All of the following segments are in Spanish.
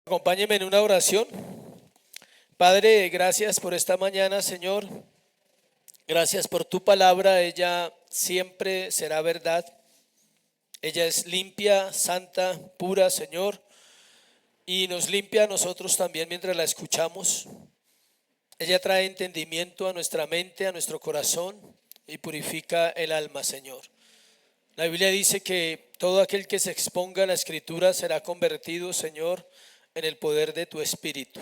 Acompáñeme en una oración. Padre, gracias por esta mañana, Señor. Gracias por tu palabra. Ella siempre será verdad. Ella es limpia, santa, pura, Señor. Y nos limpia a nosotros también mientras la escuchamos. Ella trae entendimiento a nuestra mente, a nuestro corazón y purifica el alma, Señor. La Biblia dice que todo aquel que se exponga a la Escritura será convertido, Señor, en el poder de tu Espíritu.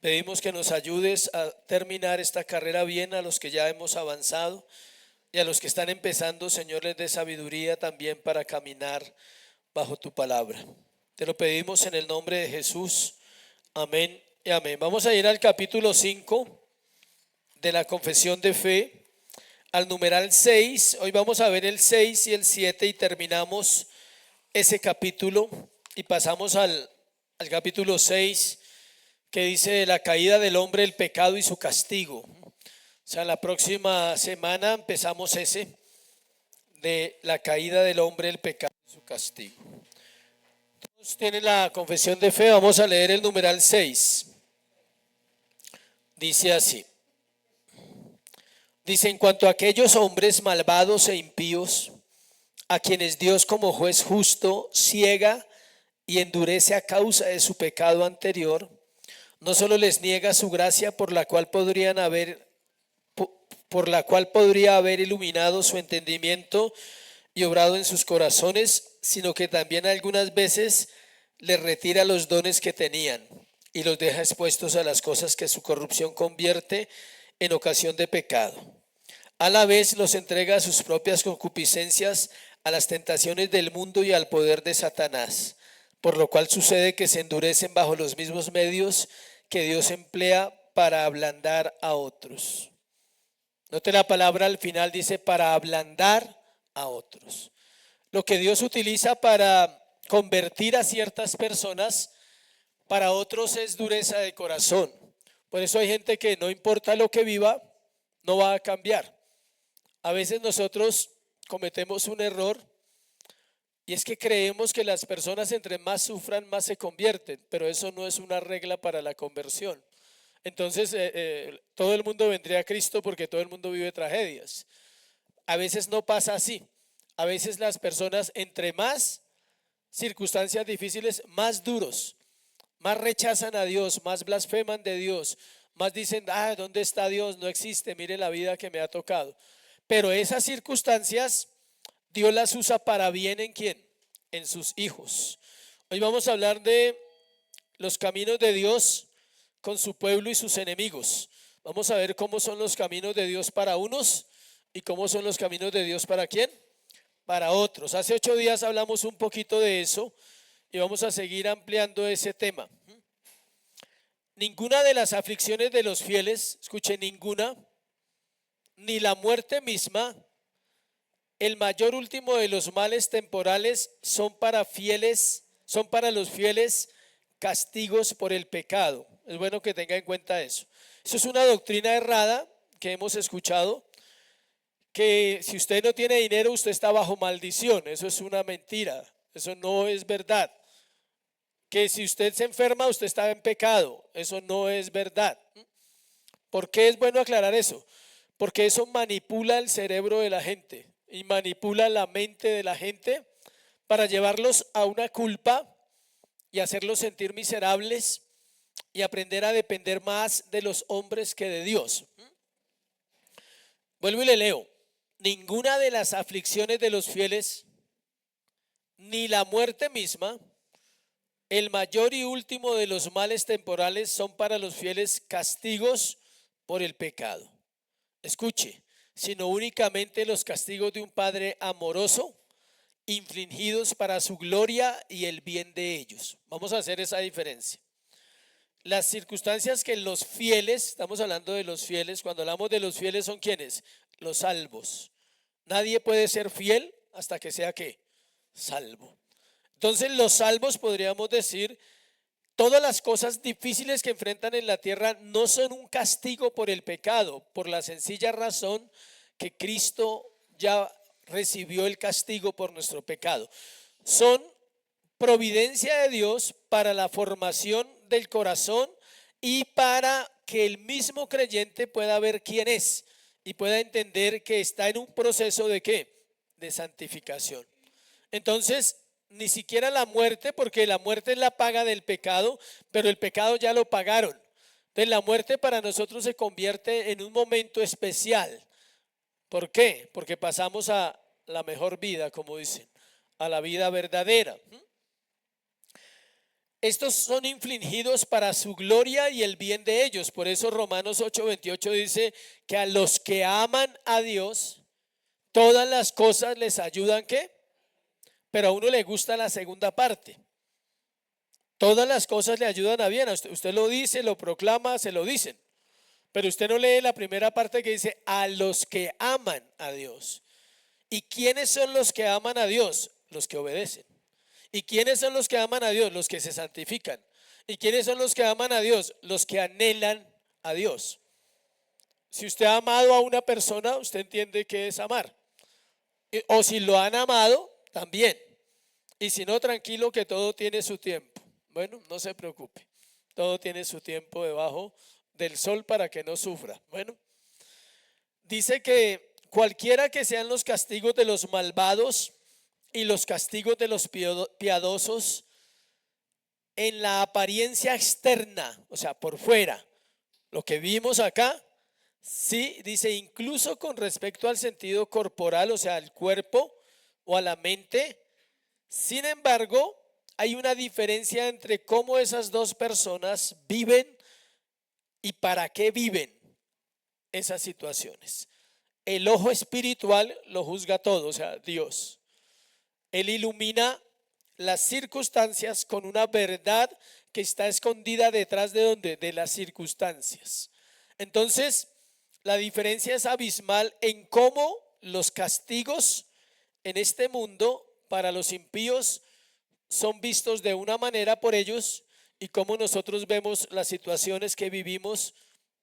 Pedimos que nos ayudes a terminar esta carrera bien a los que ya hemos avanzado y a los que están empezando, Señor, les dé sabiduría también para caminar bajo tu palabra. Te lo pedimos en el nombre de Jesús. Amén y amén. Vamos a ir al capítulo 5 de la Confesión de Fe, al numeral 6. Hoy vamos a ver el 6 y el 7 y terminamos ese capítulo y pasamos al capítulo 6, que dice la caída del hombre, el pecado y su castigo. O sea, la próxima semana empezamos ese de la caída del hombre, el pecado y su castigo. Todos tienen la confesión de fe. Vamos a leer el numeral 6. Dice así. Dice: en cuanto a aquellos hombres malvados e impíos, a quienes Dios como juez justo ciega y endurece a causa de su pecado anterior, no solo les niega su gracia por la cual podría haber iluminado su entendimiento y obrado en sus corazones, sino que también algunas veces les retira los dones que tenían y los deja expuestos a las cosas que su corrupción convierte en ocasión de pecado. A la vez los entrega a sus propias concupiscencias, a las tentaciones del mundo y al poder de Satanás, por lo cual sucede que se endurecen bajo los mismos medios que Dios emplea para ablandar a otros. Note la palabra al final, dice para ablandar a otros. Lo que Dios utiliza para convertir a ciertas personas, para otros es dureza de corazón. Por eso hay gente que no importa lo que viva, no va a cambiar. A veces nosotros cometemos un error y es que creemos que las personas entre más sufran, más se convierten, pero eso no es una regla para la conversión. Entonces, todo el mundo vendría a Cristo porque todo el mundo vive tragedias. A veces no pasa así. A veces las personas entre más circunstancias difíciles, más duros, más rechazan a Dios, más blasfeman de Dios, más dicen, ¿dónde está Dios? No existe, mire la vida que me ha tocado. Pero esas circunstancias Dios las usa para bien. ¿En quién? En sus hijos. Hoy vamos a hablar de los caminos de Dios con su pueblo y sus enemigos. Vamos a ver cómo son los caminos de Dios para unos y cómo son los caminos de Dios para quién, para otros. Hace 8 días hablamos un poquito de eso y vamos a seguir ampliando ese tema. Ninguna de las aflicciones de los fieles, escuche, ninguna, ni la muerte misma, el mayor último de los males temporales son para los fieles castigos por el pecado. Es bueno que tenga en cuenta eso. Eso es una doctrina errada que hemos escuchado, que si usted no tiene dinero, usted está bajo maldición. Eso es una mentira, eso no es verdad. Que si usted se enferma, usted está en pecado. Eso no es verdad. ¿Por qué es bueno aclarar eso? Porque eso manipula el cerebro de la gente y manipula la mente de la gente para llevarlos a una culpa y hacerlos sentir miserables y aprender a depender más de los hombres que de Dios. Vuelvo y le leo. Ninguna de las aflicciones de los fieles, ni la muerte misma, el mayor y último de los males temporales son para los fieles castigos por el pecado. Escuche, sino únicamente los castigos de un Padre amoroso, infligidos para su gloria y el bien de ellos. Vamos a hacer esa diferencia. Las circunstancias que los fieles, estamos hablando de los fieles, cuando hablamos de los fieles son ¿quiénes? Los salvos. Nadie puede ser fiel hasta que sea ¿qué? Salvo. Entonces los salvos, podríamos decir, todas las cosas difíciles que enfrentan en la tierra no son un castigo por el pecado, por la sencilla razón que Cristo ya recibió el castigo por nuestro pecado. Son providencia de Dios para la formación del corazón y para que el mismo creyente pueda ver quién es y pueda entender que está en un proceso de ¿qué? De santificación. Entonces, ni siquiera la muerte, porque la muerte es la paga del pecado, pero el pecado ya lo pagaron. Entonces, la muerte para nosotros se convierte en un momento especial. ¿Por qué? Porque pasamos a la mejor vida, como dicen, a la vida verdadera. Estos son infligidos para su gloria y el bien de ellos. Por eso Romanos 8:28 dice que a los que aman a Dios, todas las cosas les ayudan, ¿qué? Pero a uno le gusta la segunda parte. Todas las cosas le ayudan a bien. Usted lo dice, lo proclama, se lo dicen. Pero usted no lee la primera parte que dice a los que aman a Dios. ¿Y quiénes son los que aman a Dios? Los que obedecen. ¿Y quiénes son los que aman a Dios? Los que se santifican. ¿Y quiénes son los que aman a Dios? Los que anhelan a Dios. Si usted ha amado a una persona, usted entiende qué es amar. O si lo han amado, también. Y si no, tranquilo que todo tiene su tiempo. Bueno, no se preocupe. Todo tiene su tiempo debajo del sol para que no sufra. Bueno, dice que cualquiera que sean los castigos de los malvados y los castigos de los piadosos en la apariencia externa, o sea, por fuera, lo que vimos acá, sí, dice incluso con respecto al sentido corporal, o sea, al cuerpo o a la mente. Sin embargo, hay una diferencia entre cómo esas dos personas viven y para qué viven esas situaciones. El ojo espiritual lo juzga todo, o sea, Dios. Él ilumina las circunstancias con una verdad que está escondida detrás de ¿dónde? De las circunstancias. Entonces, la diferencia es abismal en cómo los castigos en este mundo para los impíos son vistos de una manera por ellos y cómo nosotros vemos las situaciones que vivimos,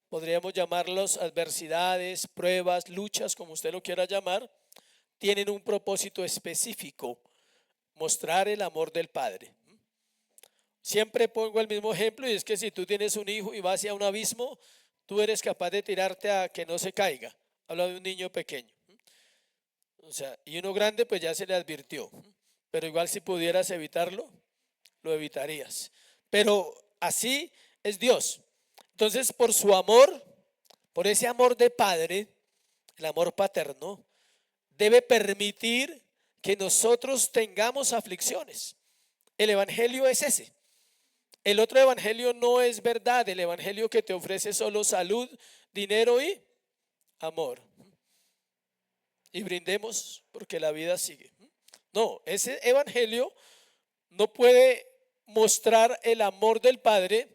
podríamos llamarlos adversidades, pruebas, luchas, como usted lo quiera llamar, tienen un propósito específico: mostrar el amor del Padre. Siempre pongo el mismo ejemplo, y es que si tú tienes un hijo y va hacia un abismo, tú eres capaz de tirarte a que no se caiga. Hablo de un niño pequeño. O sea, y uno grande pues ya se le advirtió, pero igual si pudieras evitarlo, lo evitarías. Pero así es Dios. Entonces, por su amor, por ese amor de padre, el amor paterno, debe permitir que nosotros tengamos aflicciones. El evangelio es ese. El otro evangelio no es verdad. El evangelio que te ofrece solo salud, dinero y amor. Y brindemos porque la vida sigue. No, ese evangelio no puede mostrar el amor del Padre,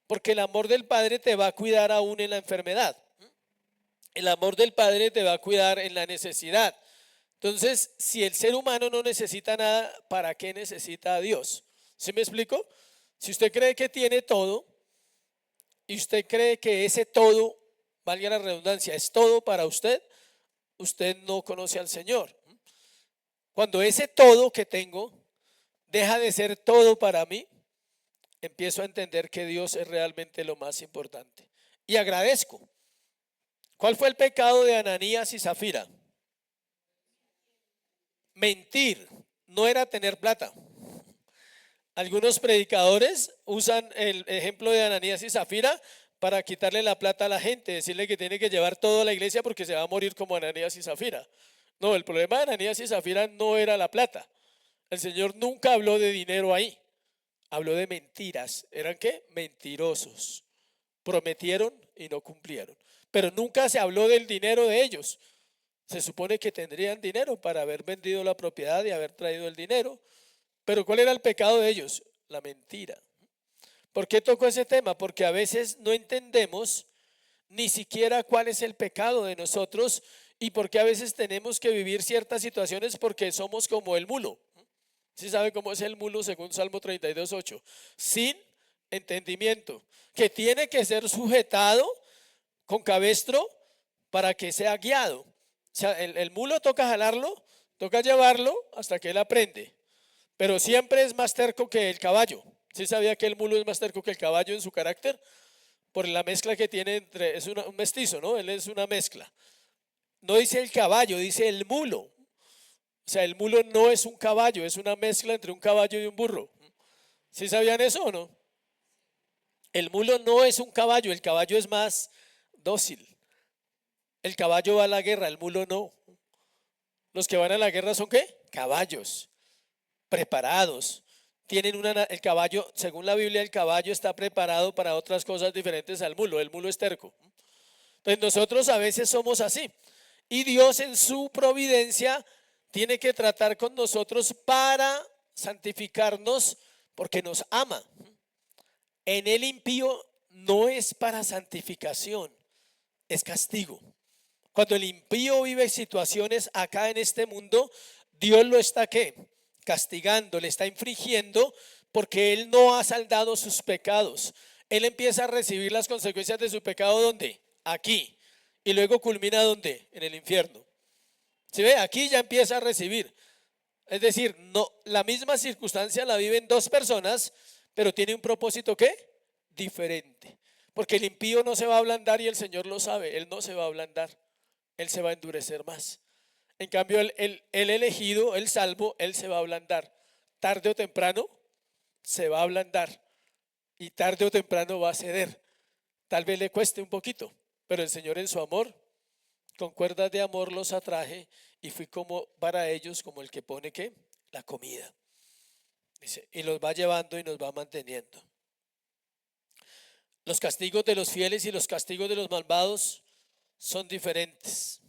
porque el amor del Padre te va a cuidar aún en la enfermedad. El amor del Padre te va a cuidar en la necesidad. Entonces, si el ser humano no necesita nada, ¿para qué necesita a Dios? ¿Sí me explico? Si usted cree que tiene todo y usted cree que ese todo, valga la redundancia, es todo para usted, usted no conoce al Señor. Cuando ese todo que tengo deja de ser todo para mí, empiezo a entender que Dios es realmente lo más importante. Y agradezco. ¿Cuál fue el pecado de Ananías y Zafira? Mentir, no era tener plata. Algunos predicadores usan el ejemplo de Ananías y Zafira para quitarle la plata a la gente, decirle que tiene que llevar todo a la iglesia porque se va a morir como Ananías y Zafira. No, el problema de Ananías y Zafira no era la plata. El Señor nunca habló de dinero ahí. Habló de mentiras. ¿Eran qué? Mentirosos. Prometieron y no cumplieron. Pero nunca se habló del dinero de ellos. Se supone que tendrían dinero para haber vendido la propiedad y haber traído el dinero. Pero ¿cuál era el pecado de ellos? La mentira. ¿Por qué tocó ese tema? Porque a veces no entendemos ni siquiera cuál es el pecado de nosotros y porque a veces tenemos que vivir ciertas situaciones porque somos como el mulo. ¿Sí sabe cómo es el mulo según Salmo 32:8? Sin entendimiento, que tiene que ser sujetado con cabestro para que sea guiado. O sea, el mulo toca jalarlo, toca llevarlo hasta que él aprende. pero siempre es más terco que el caballo. ¿Sí sabía que el mulo es más terco que el caballo en su carácter? Por la mezcla que tiene entre, es un mestizo, ¿no? Él es una mezcla. No dice el caballo, dice el mulo. O sea, el mulo no es un caballo, es una mezcla entre un caballo y un burro. ¿Sí sabían eso o no? El mulo no es un caballo, el caballo es más dócil. El caballo va a la guerra, el mulo no. Los que van a la guerra son ¿qué? Caballos, preparados. Tienen el caballo, según la Biblia, el caballo está preparado para otras cosas diferentes al mulo. El mulo es terco. Entonces nosotros a veces somos así. Y Dios en su providencia tiene que tratar con nosotros para santificarnos porque nos ama. En el impío no es para santificación, es castigo. Cuando el impío vive situaciones acá en este mundo, Dios lo está ¿qué? Castigando, le está infringiendo porque él no ha saldado sus pecados. Él empieza a recibir las consecuencias de su pecado ¿dónde? Aquí. Y luego culmina ¿dónde? En el infierno. ¿Sí ve? Aquí ya empieza a recibir. Es decir, no, la misma circunstancia la viven dos personas, pero tiene un propósito ¿qué? Diferente. Porque el impío no se va a ablandar y el Señor lo sabe, él no se va a ablandar, él se va a endurecer más. En cambio, el elegido, el salvo, él se va a ablandar. Tarde o temprano se va a ablandar y tarde o temprano va a ceder. Tal vez le cueste un poquito, pero el Señor en su amor, con cuerdas de amor los atraje y fui como para ellos como el que pone ¿qué? La comida. Dice, y los va llevando y nos va manteniendo. Los castigos de los fieles y los castigos de los malvados son diferentes.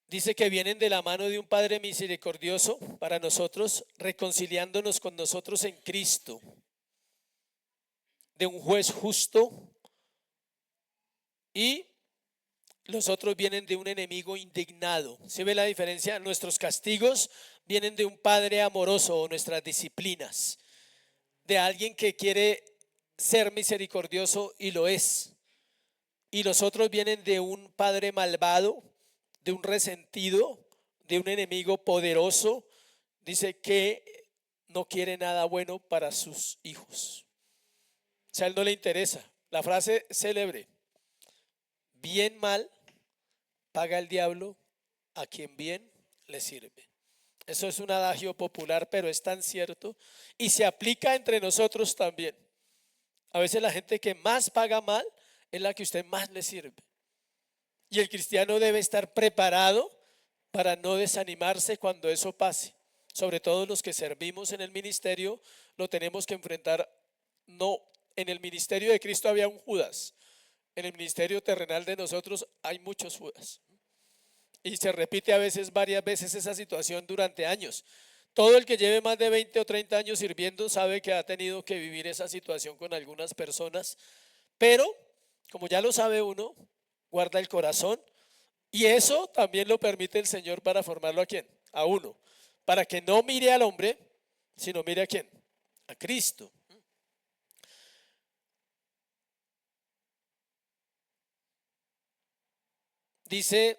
Dice que vienen de la mano de un Padre misericordioso para nosotros, reconciliándonos con nosotros en Cristo, de un juez justo, y los otros vienen de un enemigo indignado. ¿Se ve la diferencia? Nuestros castigos vienen de un Padre amoroso, o nuestras disciplinas, de alguien que quiere ser misericordioso y lo es. Y los otros vienen de un Padre malvado, de un resentido, de un enemigo poderoso, dice que no quiere nada bueno para sus hijos. O sea, a él no le interesa. La frase célebre, bien mal paga el diablo a quien bien le sirve. Eso es un adagio popular, pero es tan cierto y se aplica entre nosotros también. A veces la gente que más paga mal es la que usted más le sirve. Y el cristiano debe estar preparado para no desanimarse cuando eso pase. Sobre todo los que servimos en el ministerio, lo tenemos que enfrentar. No, en el ministerio de Cristo había un Judas. En el ministerio terrenal de nosotros hay muchos Judas. Y se repite a veces, varias veces esa situación durante años. Todo el que lleve más de 20 o 30 años sirviendo sabe que ha tenido que vivir esa situación con algunas personas. Pero, como ya lo sabe uno, guarda el corazón. Y eso también lo permite el Señor para formarlo ¿a quién? A uno. Para que no mire al hombre, sino mire ¿a quién? A Cristo. Dice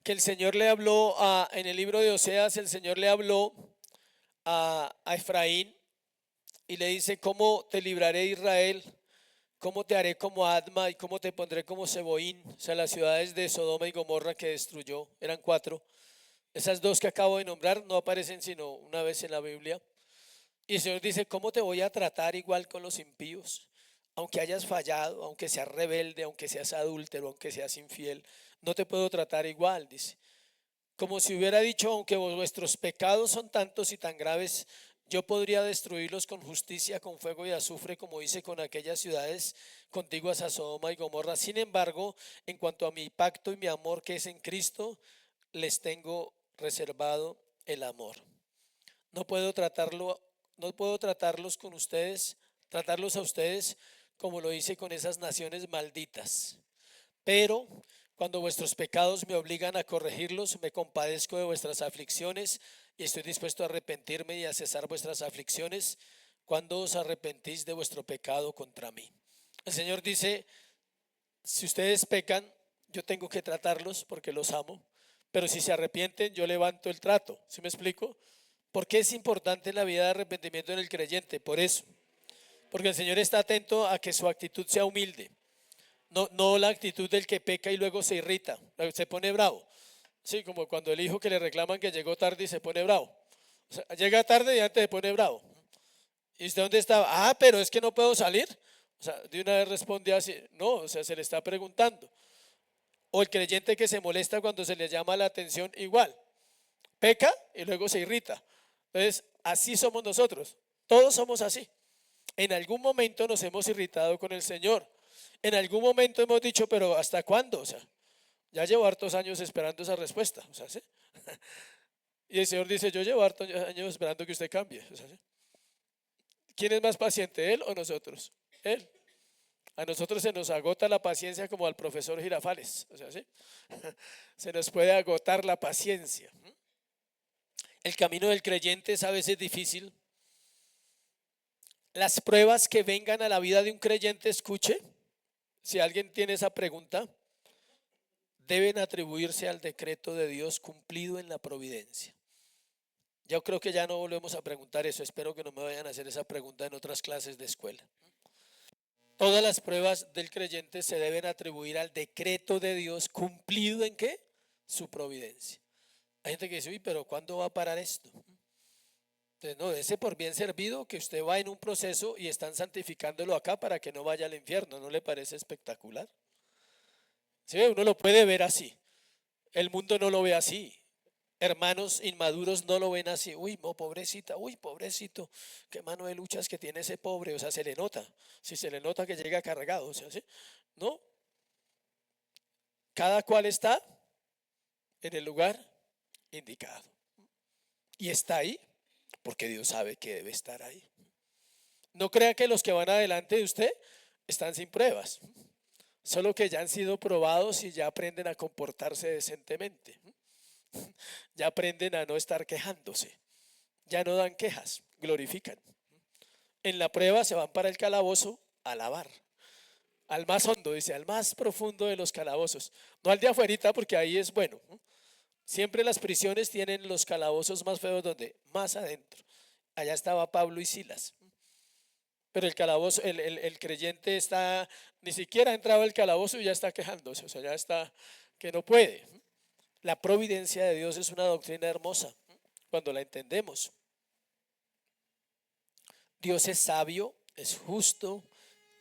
que el Señor le habló en el libro de Oseas, el Señor le habló a Efraín y le dice: ¿cómo te libraré, Israel? ¿Cómo te haré como Adma y cómo te pondré como Seboín? O sea, las ciudades de Sodoma y Gomorra que destruyó, eran 4. Esas 2 que acabo de nombrar no aparecen sino una vez en la Biblia. Y el Señor dice: ¿cómo te voy a tratar igual con los impíos? Aunque hayas fallado, aunque seas rebelde, aunque seas adúltero, aunque seas infiel, no te puedo tratar igual, dice. Como si hubiera dicho: aunque vuestros pecados son tantos y tan graves, yo podría destruirlos con justicia, con fuego y azufre, como hice con aquellas ciudades contiguas a Sodoma y Gomorra. Sin embargo, en cuanto a mi pacto y mi amor que es en Cristo, les tengo reservado el amor. No puedo tratarlos con ustedes, tratarlos a ustedes como lo hice con esas naciones malditas. Pero cuando vuestros pecados me obligan a corregirlos, me compadezco de vuestras aflicciones y estoy dispuesto a arrepentirme y a cesar vuestras aflicciones cuando os arrepentís de vuestro pecado contra mí. El Señor dice: si ustedes pecan, yo tengo que tratarlos porque los amo, pero si se arrepienten, yo levanto el trato. ¿Sí me explico? ¿Por qué es importante la vida de arrepentimiento en el creyente? Por eso, porque el Señor está atento a que su actitud sea humilde, no la actitud del que peca y luego se irrita, se pone bravo. Sí, como cuando el hijo que le reclaman que llegó tarde y se pone bravo. O sea, llega tarde y antes se pone bravo. ¿Y usted dónde estaba? Ah, pero es que no puedo salir. O sea, de una vez responde así, no, o sea, se le está preguntando. O el creyente que se molesta cuando se le llama la atención, igual. Peca y luego se irrita. Entonces, así somos nosotros. Todos somos así. En algún momento nos hemos irritado con el Señor. En algún momento hemos dicho, pero ¿hasta cuándo? O sea, ya llevo hartos años esperando esa respuesta. O sea, ¿sí? Y el Señor dice, yo llevo hartos años esperando que usted cambie. O sea, ¿sí? ¿Quién es más paciente, él o nosotros? Él. A nosotros se nos agota la paciencia como al profesor Girafales. O sea, ¿sí? Se nos puede agotar la paciencia. El camino del creyente es a veces difícil. Las pruebas que vengan a la vida de un creyente, escuche, si alguien tiene esa pregunta, deben atribuirse al decreto de Dios cumplido en la providencia. Yo creo que ya no volvemos a preguntar eso. Espero que no me vayan a hacer esa pregunta en otras clases de escuela. Todas las pruebas del creyente se deben atribuir al decreto de Dios cumplido en ¿qué? Su providencia. Hay gente que dice, uy, pero ¿cuándo va a parar esto? Entonces, no, dése por bien servido que usted va en un proceso y están santificándolo acá para que no vaya al infierno. ¿No le parece espectacular? ¿Sí? Uno lo puede ver así. El mundo no lo ve así. Hermanos inmaduros no lo ven así. Uy, no, pobrecita, uy, pobrecito, qué mano de luchas que tiene ese pobre. O sea, se le nota. Si se le nota que llega cargado, o sea, ¿sí? No, cada cual está en el lugar indicado. Y está ahí porque Dios sabe que debe estar ahí. No crea que los que van adelante de usted están sin pruebas, solo que ya han sido probados y ya aprenden a comportarse decentemente. Ya aprenden a no estar quejándose. Ya no dan quejas, glorifican. En la prueba se van para el calabozo a alabar. Al más hondo, dice, al más profundo de los calabozos. No al de afuerita porque ahí es bueno. Siempre las prisiones tienen los calabozos más feos donde más adentro. Allá estaba Pablo y Silas. Pero el calabozo, el creyente está, ni siquiera ha entrado al calabozo y ya está quejándose. O sea, ya está que no puede. La providencia de Dios es una doctrina hermosa cuando la entendemos. Dios es sabio, es justo,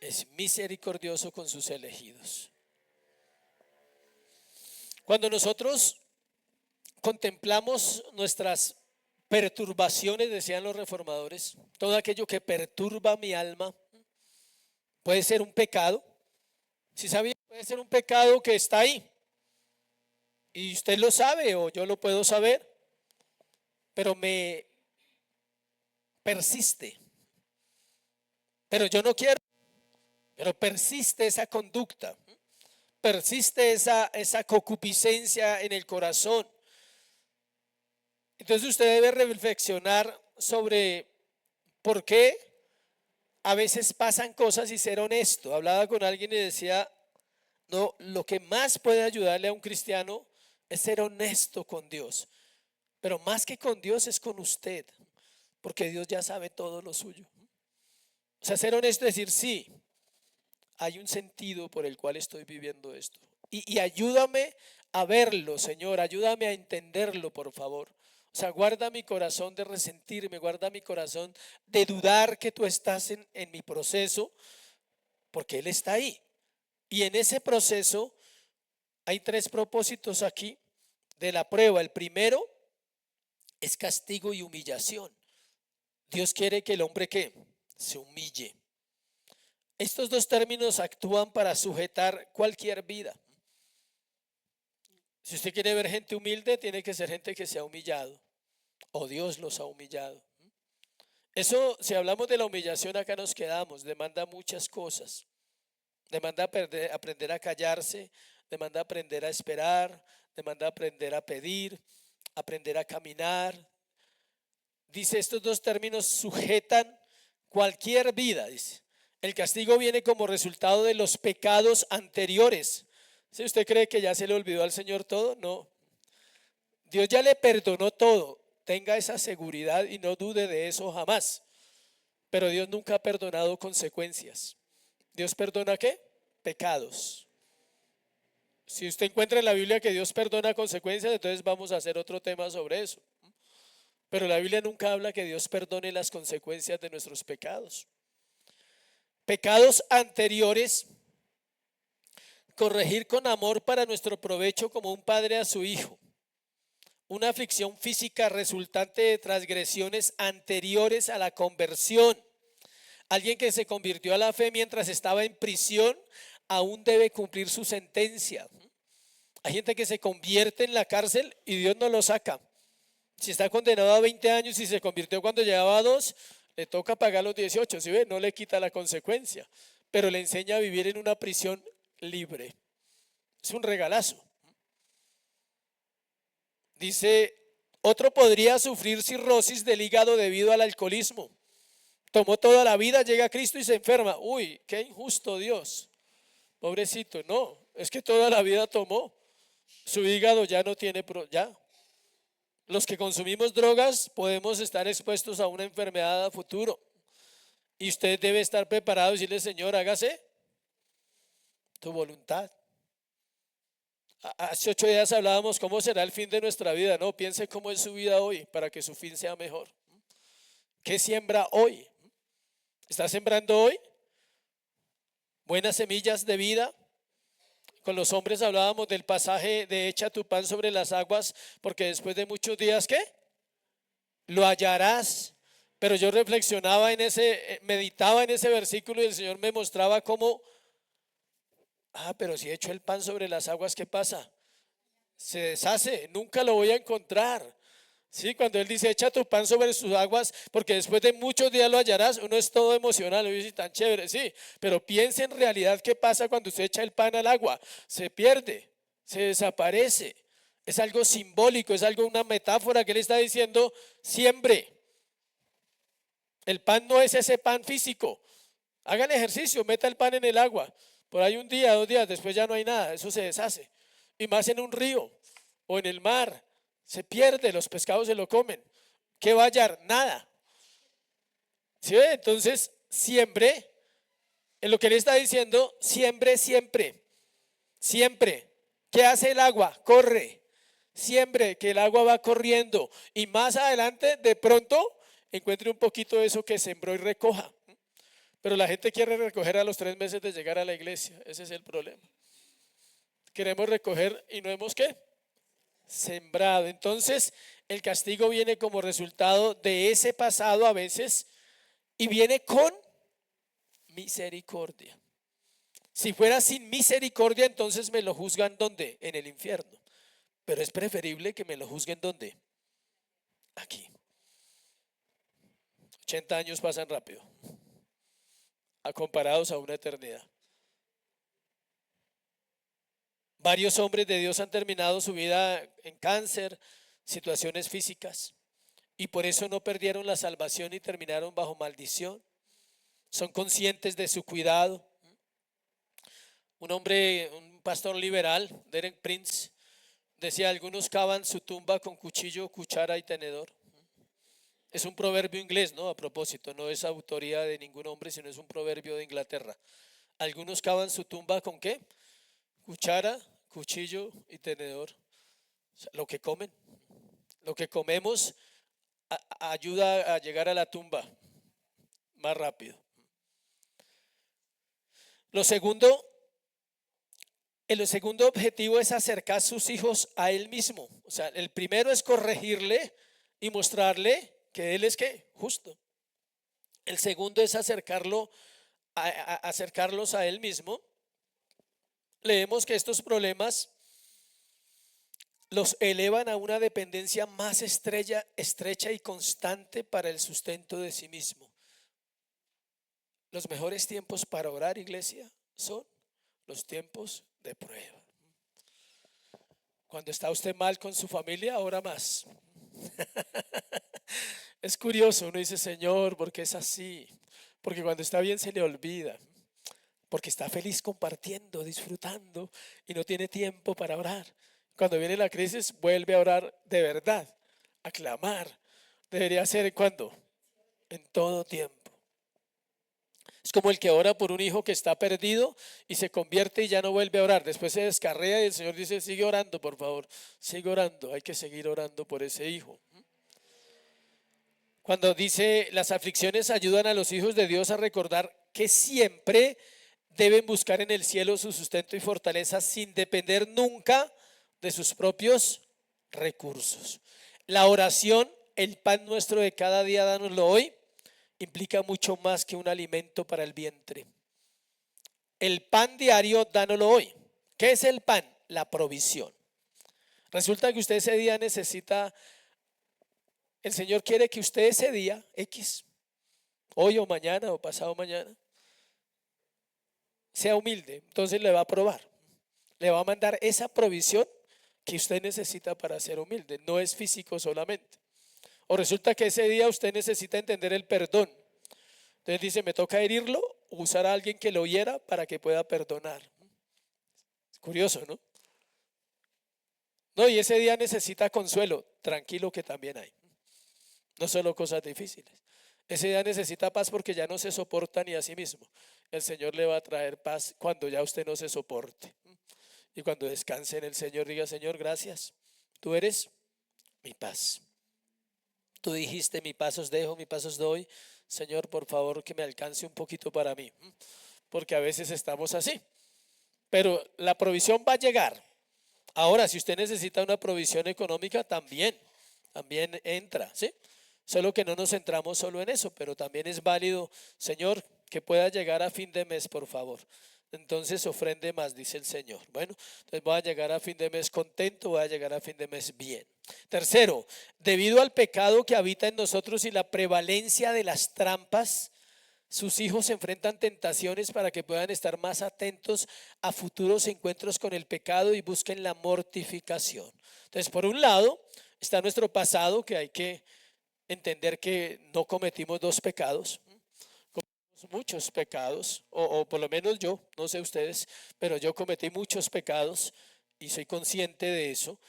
es misericordioso con sus elegidos. Cuando nosotros contemplamos nuestras perturbaciones, decían los reformadores, todo aquello que perturba mi alma, puede ser un pecado. Si sabía, puede ser un pecado que está ahí. Y usted lo sabe o yo lo puedo saber, pero me persiste. Pero yo no quiero, pero persiste esa conducta, persiste esa concupiscencia en el corazón. Entonces usted debe reflexionar sobre por qué a veces pasan cosas y ser honesto. Hablaba con alguien y decía, no, lo que más puede ayudarle a un cristiano es ser honesto con Dios. Pero más que con Dios es con usted, porque Dios ya sabe todo lo suyo. O sea, ser honesto es decir, sí, hay un sentido por el cual estoy viviendo esto. Y ayúdame a verlo, Señor, ayúdame a entenderlo, por favor. O sea, guarda mi corazón de resentirme, guarda mi corazón de dudar que tú estás en mi proceso, porque Él está ahí. Y en ese proceso hay tres propósitos aquí de la prueba. El primero es castigo y humillación. Dios quiere que el hombre que se humille. Estos dos términos actúan para sujetar cualquier vida. Si usted quiere ver gente humilde, tiene que ser gente que se ha humillado, o Dios los ha humillado. Eso, si hablamos de la humillación, acá nos quedamos. Demanda muchas cosas. Demanda aprender a callarse, demanda aprender a esperar, demanda aprender a pedir, aprender a caminar. Dice, estos dos términos sujetan cualquier vida, dice. El castigo viene como resultado de los pecados anteriores. Si usted cree que ya se le olvidó al Señor todo, no. Dios ya le perdonó todo. Tenga esa seguridad y no dude de eso jamás. Pero Dios nunca ha perdonado consecuencias. ¿Dios perdona qué? Pecados. Si usted encuentra en la Biblia que Dios perdona consecuencias, entonces vamos a hacer otro tema sobre eso. Pero la Biblia nunca habla que Dios perdone las consecuencias de nuestros pecados. Pecados anteriores, corregir con amor para nuestro provecho como un padre a su hijo. Una aflicción física resultante de transgresiones anteriores a la conversión. Alguien que se convirtió a la fe mientras estaba en prisión aún debe cumplir su sentencia. Hay gente que se convierte en la cárcel y Dios no lo saca. Si está condenado a 20 años y se convirtió cuando llevaba 2, le toca pagar los 18. ¿Sí ve? No le quita la consecuencia, pero le enseña a vivir en una prisión libre. Es un regalazo. Dice, otro podría sufrir cirrosis del hígado debido al alcoholismo. Tomó toda la vida, llega a Cristo y se enferma. Uy, qué injusto Dios. Pobrecito, no, es que toda la vida tomó. Su hígado ya no tiene, ya. Los que consumimos drogas podemos estar expuestos a una enfermedad a futuro. Y usted debe estar preparado y decirle, Señor, hágase tu voluntad. Hace 8 días hablábamos cómo será el fin de nuestra vida. No, piense cómo es su vida hoy para que su fin sea mejor. ¿Qué siembra hoy? ¿Está sembrando hoy buenas semillas de vida? Con los hombres hablábamos del pasaje de echa tu pan sobre las aguas, porque después de muchos días, ¿qué? Lo hallarás. Pero yo reflexionaba en meditaba en ese versículo y el Señor me mostraba cómo, pero si echo el pan sobre las aguas, ¿qué pasa? Se deshace, nunca lo voy a encontrar. Sí, cuando Él dice, echa tu pan sobre sus aguas, porque después de muchos días lo hallarás, uno es todo emocional, uno dice, tan chévere, sí, pero piense en realidad qué pasa cuando usted echa el pan al agua, se pierde, se desaparece, es algo simbólico, es algo, una metáfora que Él está diciendo, siempre. El pan no es ese pan físico, hagan ejercicio, meta el pan en el agua, por ahí un día, 2 días, después ya no hay nada, eso se deshace, y más en un río o en el mar. Se pierde, los pescados se lo comen. ¿Qué va a hallar? Nada. ¿Sí ve? Entonces, siempre, en lo que le está diciendo, siempre, siempre, siempre. ¿Qué hace el agua? Corre. Siempre que el agua va corriendo. Y más adelante, de pronto, encuentre un poquito de eso que sembró y recoja. Pero la gente quiere recoger a los 3 meses de llegar a la iglesia. Ese es el problema. Queremos recoger y no hemos ¿qué? Sembrado. Entonces el castigo viene como resultado de ese pasado a veces y viene con misericordia. Si fuera sin misericordia, entonces me lo juzgan ¿dónde? En el infierno. Pero es preferible que me lo juzguen ¿dónde? Aquí. 80 años pasan rápido, comparados a una eternidad. Varios hombres de Dios han terminado su vida en cáncer, situaciones físicas, y por eso no perdieron la salvación y terminaron bajo maldición. Son conscientes de su cuidado. Un hombre, un pastor liberal, Derek Prince, decía, algunos cavan su tumba con cuchillo, cuchara y tenedor. Es un proverbio inglés, ¿no? A propósito, no es autoría de ningún hombre, sino es un proverbio de Inglaterra. Algunos cavan su tumba con ¿qué? Cuchara, cuchillo y tenedor. O sea, lo que comen, lo que comemos ayuda a llegar a la tumba más rápido. El segundo objetivo es acercar a sus hijos a Él mismo. O sea, el primero es corregirle y mostrarle que Él es ¿qué? Justo. El segundo es acercarlos a Él mismo. Leemos que estos problemas los elevan a una dependencia más estrecha y constante para el sustento de sí mismo. Los mejores tiempos para orar, iglesia, son los tiempos de prueba. Cuando está usted mal con su familia, ora más. Es curioso, uno dice, Señor, ¿por qué es así? Porque cuando está bien se le olvida. porque está feliz compartiendo, disfrutando y no tiene tiempo para orar. Cuando viene la crisis, vuelve a orar de verdad, a clamar. Debería ser cuando, en todo tiempo. Es como el que ora por un hijo que está perdido y se convierte y ya no vuelve a orar. Después se descarrea y el Señor dice, sigue orando, por favor, sigue orando. Hay que seguir orando por ese hijo. Cuando dice, las aflicciones ayudan a los hijos de Dios a recordar que siempre deben buscar en el cielo su sustento y fortaleza sin depender nunca de sus propios recursos. La oración, el pan nuestro de cada día, dánoslo hoy, implica mucho más que un alimento para el vientre. El pan diario, dánoslo hoy. ¿Qué es el pan? La provisión. Resulta que usted ese día necesita, el Señor quiere que usted ese día, X, hoy o mañana o pasado mañana, sea humilde. Entonces le va a probar, le va a mandar esa provisión que usted necesita para ser humilde. No es físico solamente. O resulta que ese día usted necesita entender el perdón. Entonces dice, me toca herirlo, usar a alguien que lo hiera para que pueda perdonar. Es curioso, ¿no? No, y ese día necesita consuelo. Tranquilo que también hay. No solo cosas difíciles. Ese día necesita paz porque ya no se soporta ni a sí mismo. El Señor le va a traer paz cuando ya usted no se soporte. Y cuando descanse en el Señor, diga, Señor, gracias. Tú eres mi paz. Tú dijiste, mi paz os dejo, mi paz os doy. Señor, por favor, que me alcance un poquito para mí. Porque a veces estamos así. Pero la provisión va a llegar. Ahora, si usted necesita una provisión económica, también entra, ¿sí? Solo que no nos centramos solo en eso, pero también es válido, Señor, que pueda llegar a fin de mes, por favor. Entonces ofrende más, dice el Señor. Bueno, entonces voy a llegar a fin de mes contento, voy a llegar a fin de mes bien. Tercero, debido al pecado que habita en nosotros y la prevalencia de las trampas, sus hijos enfrentan tentaciones para que puedan estar más atentos a futuros encuentros con el pecado y busquen la mortificación. Entonces, por un lado, está nuestro pasado, que hay que entender que no cometimos dos pecados, cometimos muchos pecados, o por lo menos yo, no sé ustedes, pero yo cometí muchos pecados y soy consciente de eso.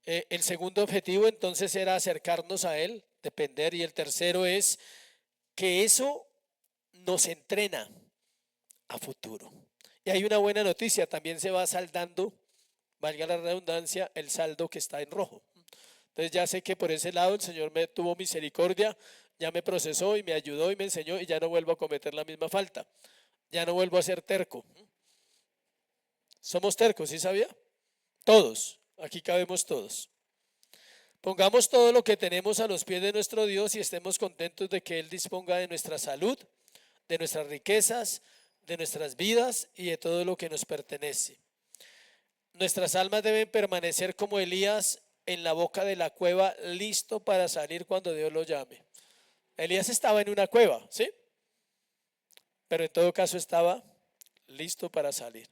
El segundo objetivo entonces era acercarnos a Él, depender, y el tercero es que eso nos entrena a futuro. Y hay una buena noticia, también se va saldando, valga la redundancia, el saldo que está en rojo. Entonces ya sé que por ese lado el Señor me tuvo misericordia, ya me procesó y me ayudó y me enseñó y ya no vuelvo a cometer la misma falta. Ya no vuelvo a ser terco. Somos tercos, ¿sí sabía? Todos, aquí cabemos todos. Pongamos todo lo que tenemos a los pies de nuestro Dios y estemos contentos de que Él disponga de nuestra salud, de nuestras riquezas, de nuestras vidas y de todo lo que nos pertenece. Nuestras almas deben permanecer como Elías en la boca de la cueva, listo para salir cuando Dios lo llame. Elías estaba en una cueva, ¿sí? Pero en todo caso estaba listo para salir.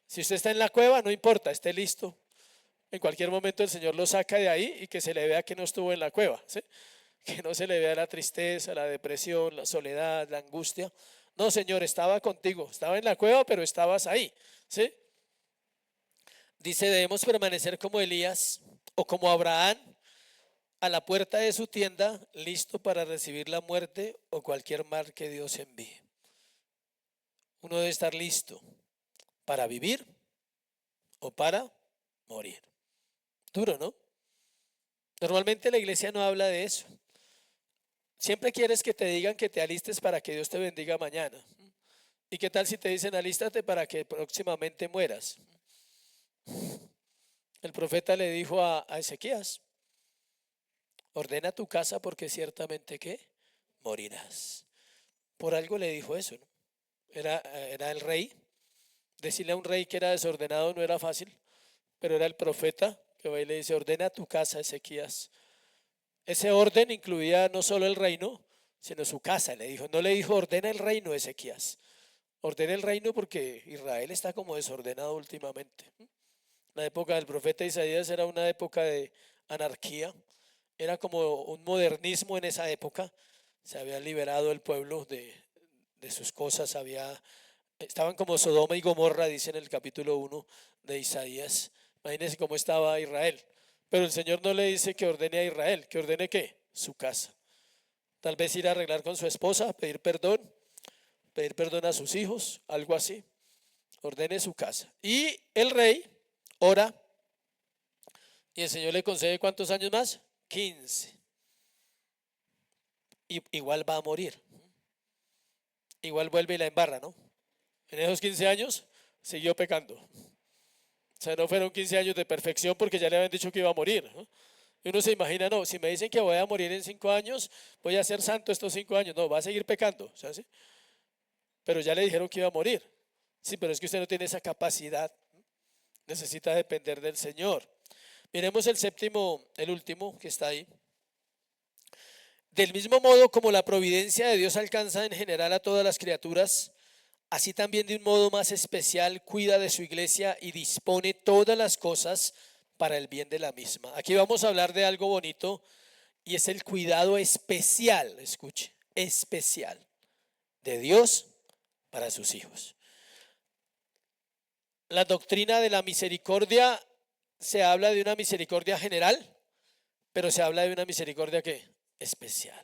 Si usted está en la cueva, no importa, esté listo. En cualquier momento el Señor lo saca de ahí y que se le vea que no estuvo en la cueva, ¿sí? Que no se le vea la tristeza, la depresión, la soledad, la angustia. No, Señor, estaba contigo, estaba en la cueva, pero estabas ahí, ¿sí? Dice, debemos permanecer como Elías o como Abraham a la puerta de su tienda, listo para recibir la muerte o cualquier mal que Dios envíe. Uno debe estar listo para vivir o para morir. Duro, ¿no? Normalmente la iglesia no habla de eso. Siempre quieres que te digan que te alistes para que Dios te bendiga mañana. ¿Y qué tal si te dicen alístate para que próximamente mueras? El profeta le dijo a Ezequías, ordena tu casa porque ciertamente que morirás. Por algo le dijo eso, ¿no? Era el rey. Decirle a un rey que era desordenado no era fácil, pero era el profeta que va y le dice, ordena tu casa, Ezequías. Ese orden incluía no solo el reino, sino su casa. Le dijo, no le dijo, ordena el reino, Ezequías. Ordena el reino porque Israel está como desordenado últimamente. La época del profeta Isaías era una época de anarquía. Era como un modernismo en esa época. Se había liberado el pueblo de sus cosas, había Estaban como Sodoma y Gomorra, dice en el capítulo 1 de Isaías. Imagínense cómo estaba Israel. Pero el Señor no le dice que ordene a Israel, que ordene ¿qué? Su casa. Tal vez ir a arreglar con su esposa, pedir perdón a sus hijos, algo así. Ordene su casa. Y el rey ora y el Señor le concede ¿cuántos años más? 15. Y igual va a morir. Igual vuelve y la embarra, ¿no? En esos 15 años siguió pecando. O sea, no fueron 15 años de perfección porque ya le habían dicho que iba a morir, ¿no? Y uno se imagina, no, si me dicen que voy a morir en 5 años, voy a ser santo estos 5 años. No, va a seguir pecando, ¿sí? Pero ya le dijeron que iba a morir. Sí, pero es que usted no tiene esa capacidad. Necesita depender del Señor. Miremos el séptimo, el último que está ahí. Del mismo modo como la providencia de Dios alcanza en general a todas las criaturas, así también de un modo más especial cuida de su iglesia y dispone todas las cosas para el bien de la misma. Aquí vamos a hablar de algo bonito y es el cuidado especial, escuche, especial de Dios para sus hijos. La doctrina de la misericordia, se habla de una misericordia general, pero se habla de una misericordia ¿qué? Especial.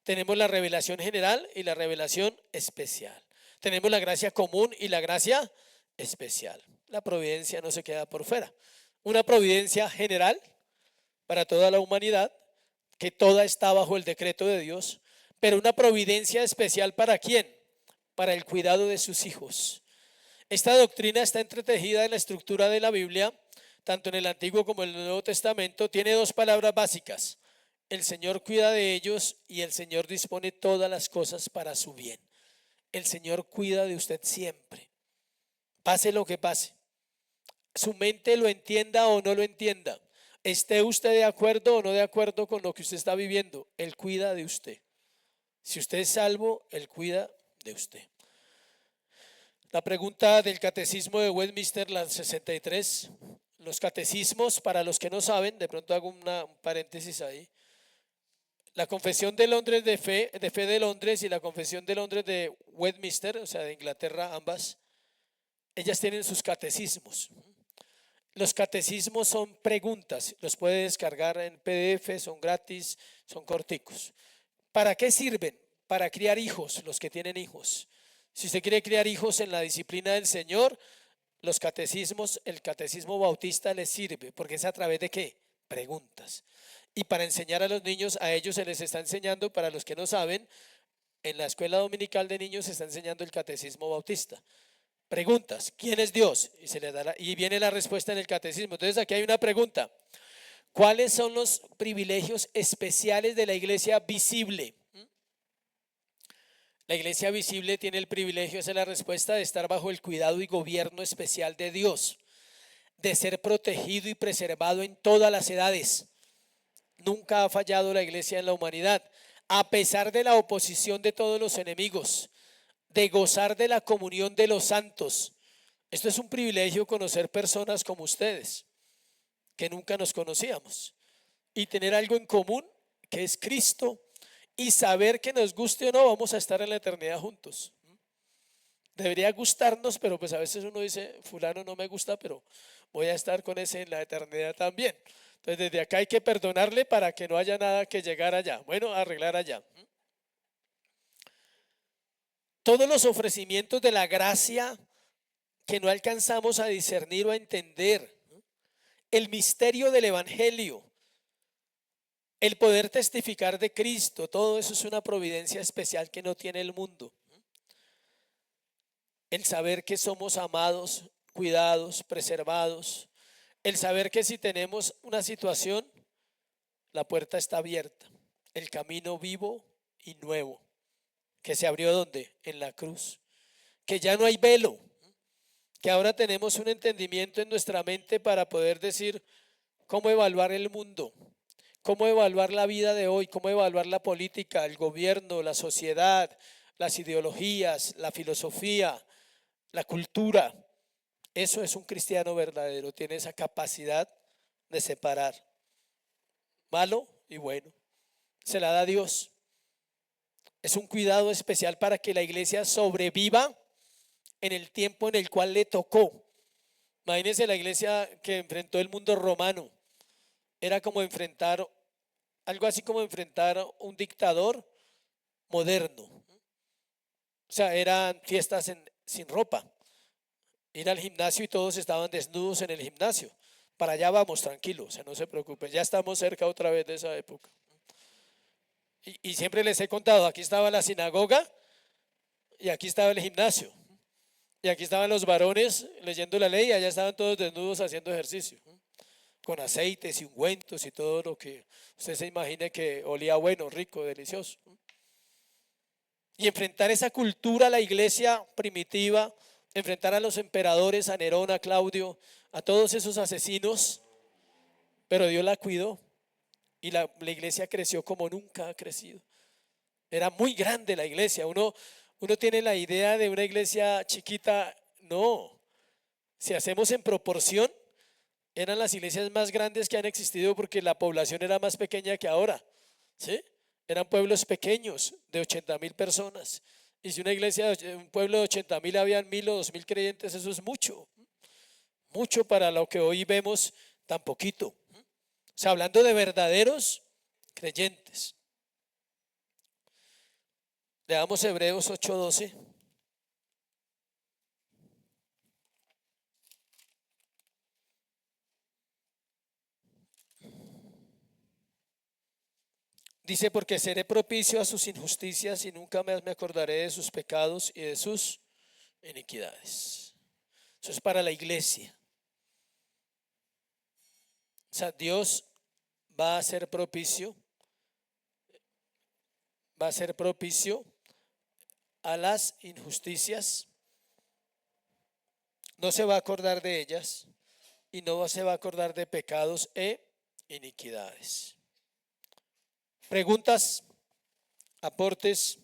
Tenemos la revelación general y la revelación especial. Tenemos la gracia común y la gracia especial. La providencia no se queda por fuera. Una providencia general para toda la humanidad, que toda está bajo el decreto de Dios, pero una providencia especial ¿para quién? Para el cuidado de sus hijos. Esta doctrina está entretejida en la estructura de la Biblia, tanto en el Antiguo como en el Nuevo Testamento. Tiene dos palabras básicas: el Señor cuida de ellos y el Señor dispone todas las cosas para su bien. El Señor cuida de usted siempre, pase lo que pase. Su mente lo entienda o no lo entienda, esté usted de acuerdo o no de acuerdo con lo que usted está viviendo, Él cuida de usted. Si usted es salvo, Él cuida de usted. La pregunta del catecismo de Westminster, la 63. Los catecismos, para los que no saben, de pronto hago un paréntesis ahí. La Confesión de Londres de fe de Londres y la Confesión de Londres de Westminster, o sea, de Inglaterra, ambas, ellas tienen sus catecismos. Los catecismos son preguntas, los puede descargar en PDF, son gratis, son corticos. ¿Para qué sirven? Para criar hijos, los que tienen hijos. Si usted quiere criar hijos en la disciplina del Señor, los catecismos, el catecismo bautista les sirve, porque es a través de ¿qué? Preguntas. Y para enseñar a los niños, a ellos se les está enseñando, para los que no saben, en la escuela dominical de niños se está enseñando el catecismo bautista. Preguntas: ¿quién es Dios? Y se le da y viene la respuesta en el catecismo. Entonces aquí hay una pregunta: ¿cuáles son los privilegios especiales de la iglesia visible? La iglesia visible tiene el privilegio, esa es la respuesta, de estar bajo el cuidado y gobierno especial de Dios, de ser protegido y preservado en todas las edades. Nunca ha fallado la iglesia en la humanidad, a pesar de la oposición de todos los enemigos, de gozar de la comunión de los santos. Esto es un privilegio, conocer personas como ustedes, que nunca nos conocíamos, y tener algo en común, que es Cristo, y saber que nos guste o no, vamos a estar en la eternidad juntos. Debería gustarnos, pero pues a veces uno dice, fulano no me gusta, pero voy a estar con ese en la eternidad también. Entonces desde acá hay que perdonarle para que no haya nada que llegar allá. Bueno, arreglar allá. Todos los ofrecimientos de la gracia que no alcanzamos a discernir o a entender, el misterio del evangelio, el poder testificar de Cristo, todo eso es una providencia especial que no tiene el mundo. El saber que somos amados, cuidados, preservados, el saber que si tenemos una situación, la puerta está abierta, el camino vivo y nuevo, que se abrió ¿dónde? En la cruz, que ya no hay velo, que ahora tenemos un entendimiento en nuestra mente para poder decir cómo evaluar el mundo, cómo evaluar la vida de hoy, cómo evaluar la política, el gobierno, la sociedad, las ideologías, la filosofía, la cultura. Eso es un cristiano verdadero, tiene esa capacidad de separar malo y bueno. Se la da Dios. Es un cuidado especial para que la iglesia sobreviva en el tiempo en el cual le tocó. Imagínense la iglesia que enfrentó el mundo romano. Era como enfrentar, algo así como enfrentar un dictador moderno. O sea, eran fiestas sin ropa. Ir al gimnasio y todos estaban desnudos en el gimnasio. Para allá vamos, tranquilos, o sea, no se preocupen. Ya estamos cerca otra vez de esa época. Y siempre les he contado, aquí estaba la sinagoga y aquí estaba el gimnasio. Y aquí estaban los varones leyendo la ley y allá estaban todos desnudos haciendo ejercicio. Con aceites y ungüentos y todo lo que usted se imagine que olía bueno, rico, delicioso. Y enfrentar esa cultura a la iglesia primitiva, enfrentar a los emperadores, a Nerón, a Claudio, a todos esos asesinos, pero Dios la cuidó y la iglesia creció como nunca ha crecido. Era muy grande la iglesia. Uno tiene la idea de una iglesia chiquita. No, si hacemos en proporción, eran las iglesias más grandes que han existido porque la población era más pequeña que ahora. ¿Sí? Eran pueblos pequeños de 80.000 personas. Y si una iglesia, un pueblo de 80.000 habían 1.000 o 2.000 creyentes, eso es mucho. Mucho para lo que hoy vemos tan poquito. O sea, hablando de verdaderos creyentes. Leamos Hebreos 8:12. Dice, porque seré propicio a sus injusticias y nunca más me acordaré de sus pecados y de sus iniquidades. Eso es para la iglesia. O sea, Dios va a ser propicio, va a ser propicio a las injusticias. No se va a acordar de ellas y no se va a acordar de pecados e iniquidades. Preguntas, aportes.